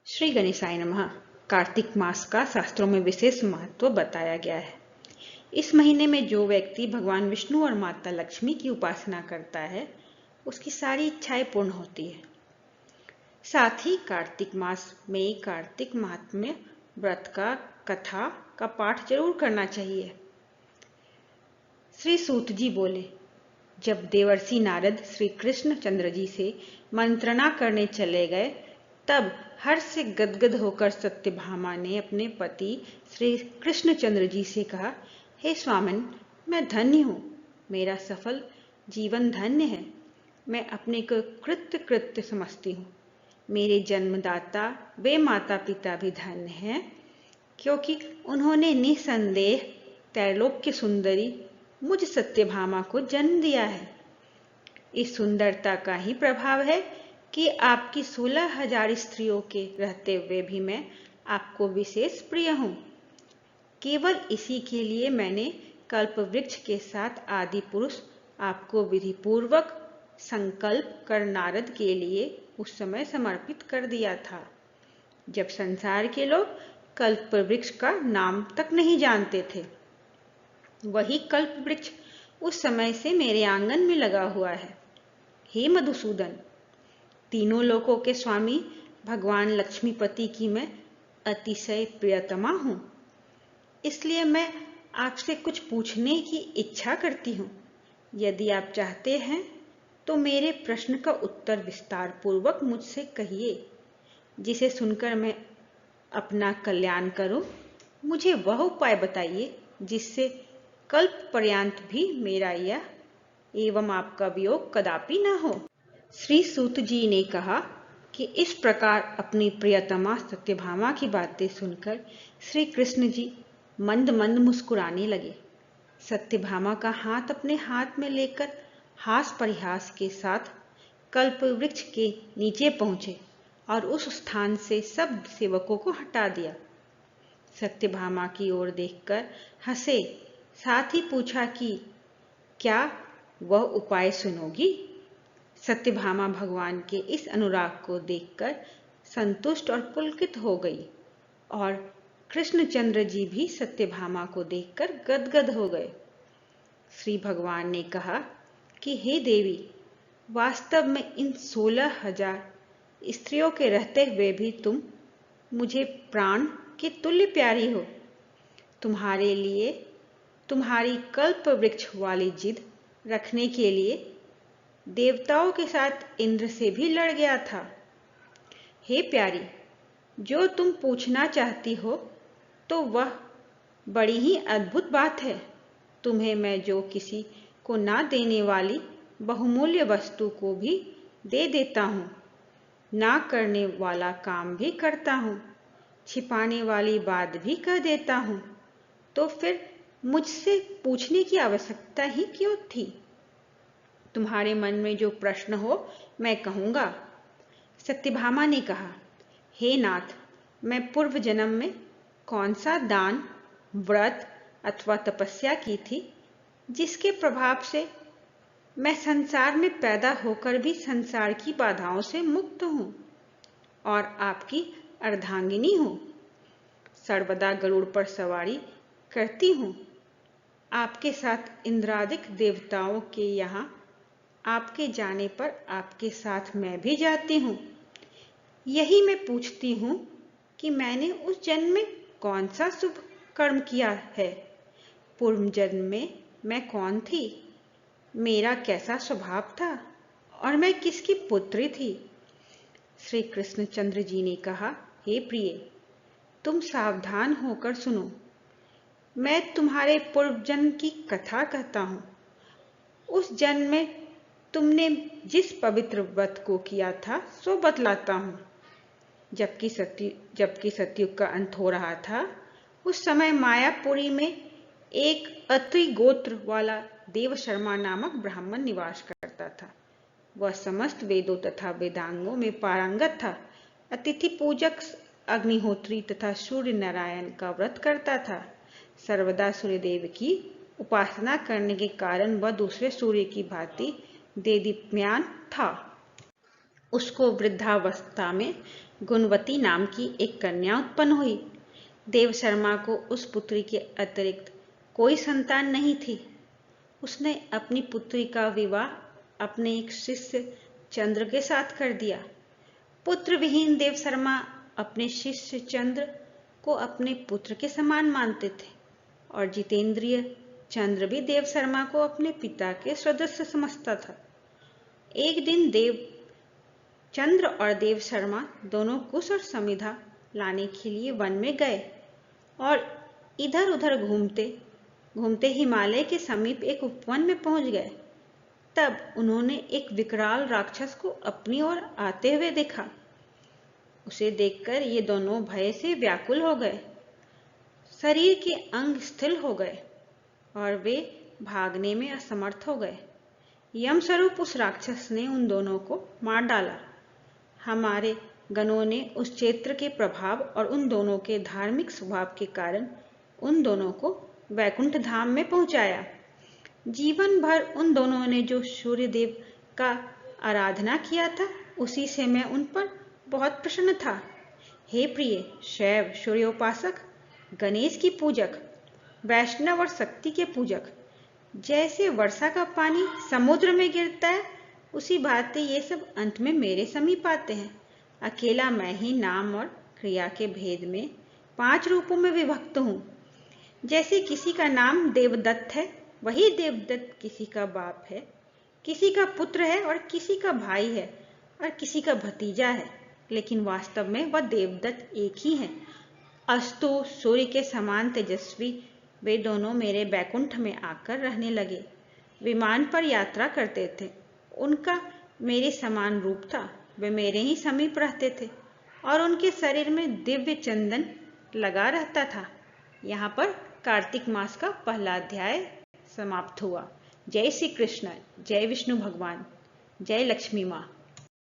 श्री गणेशाय नमः। कार्तिक मास का शास्त्रों में विशेष महत्व बताया गया है। इस महीने में जो व्यक्ति भगवान विष्णु और माता लक्ष्मी की उपासना करता है उसकी सारी इच्छाएं पूर्ण होती है। साथ ही कार्तिक मास में कार्तिक महात्म्य व्रत का कथा का पाठ जरूर करना चाहिए। श्री सूत जी बोले, जब देवर्षि नारद श्री कृष्ण चंद्र जी से मंत्रणा करने चले गए तब हर्ष से गदगद होकर सत्यभामा ने अपने पति श्री कृष्णचंद्र जी से कहा, हे स्वामिन, मैं धन्य हूँ, मेरा सफल जीवन धन्य है। मैं अपने को कृत्य समझती हूँ। मेरे जन्मदाता वे माता पिता भी धन्य हैं, क्योंकि उन्होंने निसंदेह त्रैलोक्य सुंदरी मुझ सत्यभामा को जन्म दिया है। इस सुंदरता का ही प्रभाव है कि आपकी 16,000 स्त्रियों के रहते हुए भी मैं आपको विशेष प्रिय हूँ। केवल इसी के लिए मैंने कल्प वृक्ष के साथ आदि पुरुष आपको विधि पूर्वक संकल्प कर नारद के लिए उस समय समर्पित कर दिया था, जब संसार के लोग कल्प वृक्ष का नाम तक नहीं जानते थे। वही कल्प वृक्ष उस समय से मेरे आंगन में लगा हुआ है। हे मधुसूदन, तीनों लोकों के स्वामी भगवान लक्ष्मीपति की मैं अतिशय प्रियतमा हूँ। इसलिए मैं आपसे कुछ पूछने की इच्छा करती हूँ। यदि आप चाहते हैं तो मेरे प्रश्न का उत्तर विस्तार पूर्वक मुझसे कहिए, जिसे सुनकर मैं अपना कल्याण करूं। मुझे वह उपाय बताइए जिससे कल्प पर्यंत भी मेरा यह एवं आपका वियोग कदापि न हो। श्री सूत जी ने कहा कि इस प्रकार अपनी प्रियतमा सत्यभामा की बातें सुनकर श्री कृष्ण जी मंद मंद मुस्कुराने लगे। सत्यभामा का हाथ अपने हाथ में लेकर हास परिहास के साथ कल्प वृक्ष के नीचे पहुंचे और उस स्थान से सब सेवकों को हटा दिया। सत्यभामा की ओर देखकर हंसे, साथ ही पूछा कि क्या वह उपाय सुनोगी। सत्यभामा भगवान के इस अनुराग को देखकर संतुष्ट और पुलकित हो गई और कृष्णचंद्र जी भी सत्यभामा को देखकर गदगद हो गए। श्री भगवान ने कहा कि हे देवी, वास्तव में इन 16,000 स्त्रियों के रहते हुए भी तुम मुझे प्राण के तुल्य प्यारी हो। तुम्हारे लिए तुम्हारी कल्प वृक्ष वाली जिद रखने के लिए देवताओं के साथ इंद्र से भी लड़ गया था। हे प्यारी, जो तुम पूछना चाहती हो तो वह बड़ी ही अद्भुत बात है। तुम्हें मैं जो किसी को ना देने वाली बहुमूल्य वस्तु को भी दे देता हूँ, ना करने वाला काम भी करता हूँ, छिपाने वाली बात भी कह देता हूँ, तो फिर मुझसे पूछने की आवश्यकता ही क्यों थी। तुम्हारे मन में जो प्रश्न हो मैं कहूँगा। सत्यभामा ने कहा, हे नाथ, मैं पूर्व जन्म में कौन सा दान, व्रत अथवा तपस्या की थी जिसके प्रभाव से मैं संसार में पैदा होकर भी संसार की बाधाओं से मुक्त हूँ और आपकी अर्धांगिनी हूँ। सर्वदा गरुड़ पर सवारी करती हूँ। आपके साथ इंद्रादिक देवताओं के यहाँ आपके जाने पर आपके साथ मैं भी जाती हूँ। यही मैं पूछती हूँ कि मैंने उस जन्म में कौन सा शुभ कर्म किया है। पूर्व जन्म में मैं कौन थी, मेरा कैसा स्वभाव था और मैं किसकी पुत्री थी। श्री कृष्णचंद्र जी ने कहा, हे प्रिय, तुम सावधान होकर सुनो। मैं तुम्हारे पूर्व जन्म की कथा कहता हूँ। उस जन्म में तुमने जिस पवित्र व्रत को किया था सो बतलाता हूँ। जबकि सतयुग का अंत हो रहा था, उस समय मायापुरी में एक अत्रि गोत्र वाला देवशर्मा नामक ब्राह्मण निवास करता था। वह समस्त वेदों तथा वेदांगों में पारंगत था। अतिथि पूजक, अग्निहोत्री तथा सूर्य नारायण का व्रत करता था। सर्वदा सूर्यदेव की उपासना करने के कारण वह दूसरे सूर्य की भांति देदीप्यमान था। उसको वृद्धावस्था में गुणवती नाम की एक कन्या उत्पन्न हुई। देव शर्मा को उस पुत्री के अतिरिक्त कोई संतान नहीं थी। उसने अपनी पुत्री का विवाह अपने एक शिष्य चंद्र के साथ कर दिया। पुत्र विहीन देव शर्मा अपने शिष्य चंद्र को अपने पुत्र के समान मानते थे और जितेंद्रिय चंद्र भी देव शर्मा को अपने पिता के सदस्य समझता था। एक दिन चंद्र और देव शर्मा दोनों कुश और समिधा लाने के लिए वन में गए और इधर उधर घूमते घूमते हिमालय के समीप एक उपवन में पहुंच गए। तब उन्होंने एक विकराल राक्षस को अपनी ओर आते हुए देखा। उसे देखकर ये दोनों भय से व्याकुल हो गए। शरीर के अंग शिथिल हो गए और वे भागने में असमर्थ हो गए। यम स्वरूप उस राक्षस ने उन दोनों को मार डाला। हमारे गणों ने उस क्षेत्र के प्रभाव और उन दोनों के धार्मिक स्वभाव के कारण उन दोनों को वैकुंठ धाम में पहुंचाया। जीवन भर उन दोनों ने जो सूर्य देव का आराधना किया था, उसी से मैं उन पर बहुत प्रसन्न था। हे प्रिय शैव सूर्योपासक, गणेश की पूजक, वैष्णव और शक्ति के पूजक, जैसे वर्षा का पानी समुद्र में गिरता है, उसी भांति ये सब अंत में मेरे समीप आते हैं। अकेला मैं ही नाम और क्रिया के भेद में 5 रूपों में विभक्त हूँ। जैसे किसी का नाम देवदत्त है, वही देवदत्त किसी का बाप है, किसी का पुत्र है और किसी का भाई है और किसी का भतीजा है, लेकिन वास्तव में वह देवदत्त एक ही है। अस्तु सूर्य के समान तेजस्वी वे दोनों मेरे बैकुंठ में आकर रहने लगे। विमान पर यात्रा करते थे। उनका मेरे समान रूप था। वे मेरे ही समीप रहते थे और उनके शरीर में दिव्य चंदन लगा रहता था। यहाँ पर कार्तिक मास का पहला अध्याय समाप्त हुआ। जय श्री कृष्ण, जय विष्णु भगवान, जय लक्ष्मी माँ।